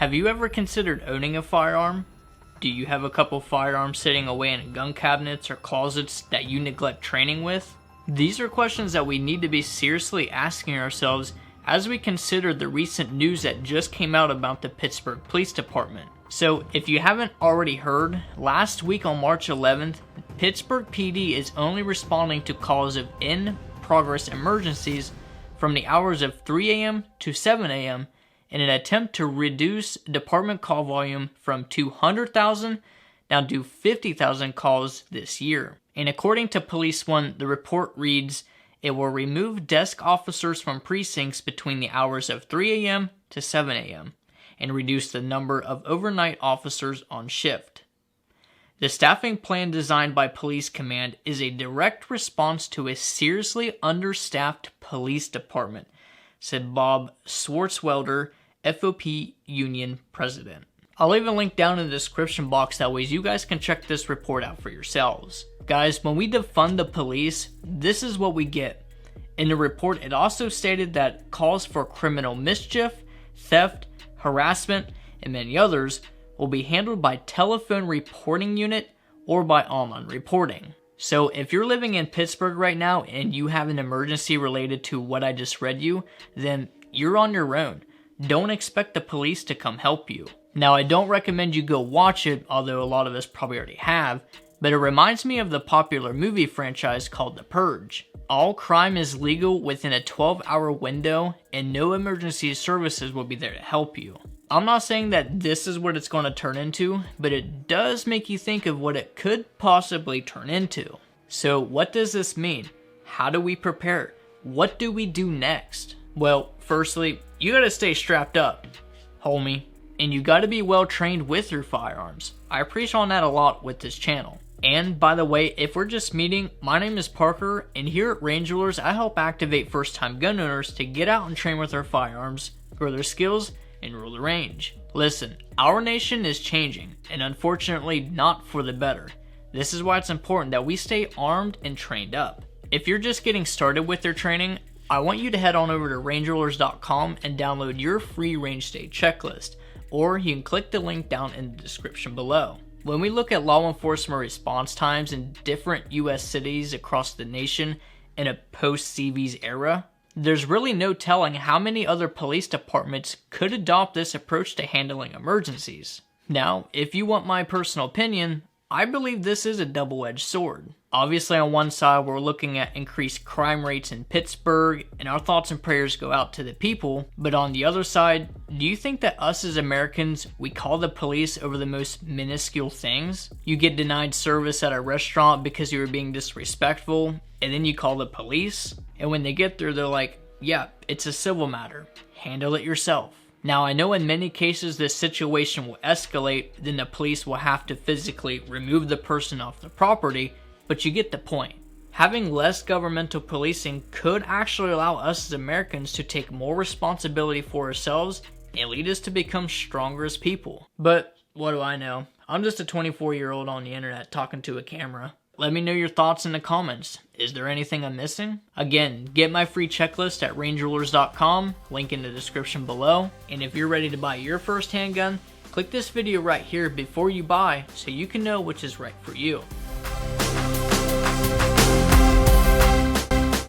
Have you ever considered owning a firearm? Do you have a couple firearms sitting away in gun cabinets or closets that you neglect training with? These are questions that we need to be seriously asking ourselves as we consider the recent news that just came out about the Pittsburgh Police Department. So if you haven't already heard, last week on March 11th, Pittsburgh PD is only responding to calls of in-progress emergencies from the hours of 3 a.m. to 7 a.m. in an attempt to reduce department call volume from 200,000 down to 50,000 calls this year. And according to Police One, the report reads, it will remove desk officers from precincts between the hours of 3 a.m. to 7 a.m. and reduce the number of overnight officers on shift. The staffing plan designed by Police Command is a direct response to a seriously understaffed police department, said Bob Swartzwelder, FOP Union President. I'll leave a link down in the description box, that way you guys can check this report out for yourselves. Guys, when we defund the police, this is what we get. In the report, it also stated that calls for criminal mischief, theft, harassment, and many others will be handled by telephone reporting unit or by online reporting. So if you're living in Pittsburgh right now and you have an emergency related to what I just read you, then you're on your own. Don't expect the police to come help you. Now, I don't recommend you go watch it, although a lot of us probably already have, but it reminds me of the popular movie franchise called The Purge. All crime is legal within a 12-hour window, and no emergency services will be there to help you. I'm not saying that this is what it's going to turn into, but it does make you think of what it could possibly turn into. So what does this mean? How do we prepare? What do we do next? Well, firstly, you gotta stay strapped up, homie. And you gotta be well trained with your firearms. I preach on that a lot with this channel. And by the way, if we're just meeting, my name is Parker, and here at Range Rulerz, I help activate first-time gun owners to get out and train with their firearms, grow their skills, and rule the range. Listen, our nation is changing, and unfortunately not for the better. This is why it's important that we stay armed and trained up. If you're just getting started with your training, I want you to head on over to rangerulers.com and download your free range stay checklist, or you can click the link down in the description below. When we look at law enforcement response times in different US cities across the nation in a post-CVs era, there's really no telling how many other police departments could adopt this approach to handling emergencies. Now, if you want my personal opinion, I believe this is a double-edged sword. Obviously, on one side, we're looking at increased crime rates in Pittsburgh, and our thoughts and prayers go out to the people. But on the other side, do you think that us as Americans, we call the police over the most minuscule things? You get denied service at a restaurant because you were being disrespectful, and then you call the police? And when they get there, they're like, yeah, it's a civil matter. Handle it yourself. Now, I know in many cases this situation will escalate, then the police will have to physically remove the person off the property, but you get the point. Having less governmental policing could actually allow us as Americans to take more responsibility for ourselves and lead us to become stronger as people. But what do I know? I'm just a 24-year-old on the internet talking to a camera. Let me know your thoughts in the comments. Is there anything I'm missing? Again, get my free checklist at rangerulers.com, link in the description below. And if you're ready to buy your first handgun, click this video right here before you buy so you can know which is right for you.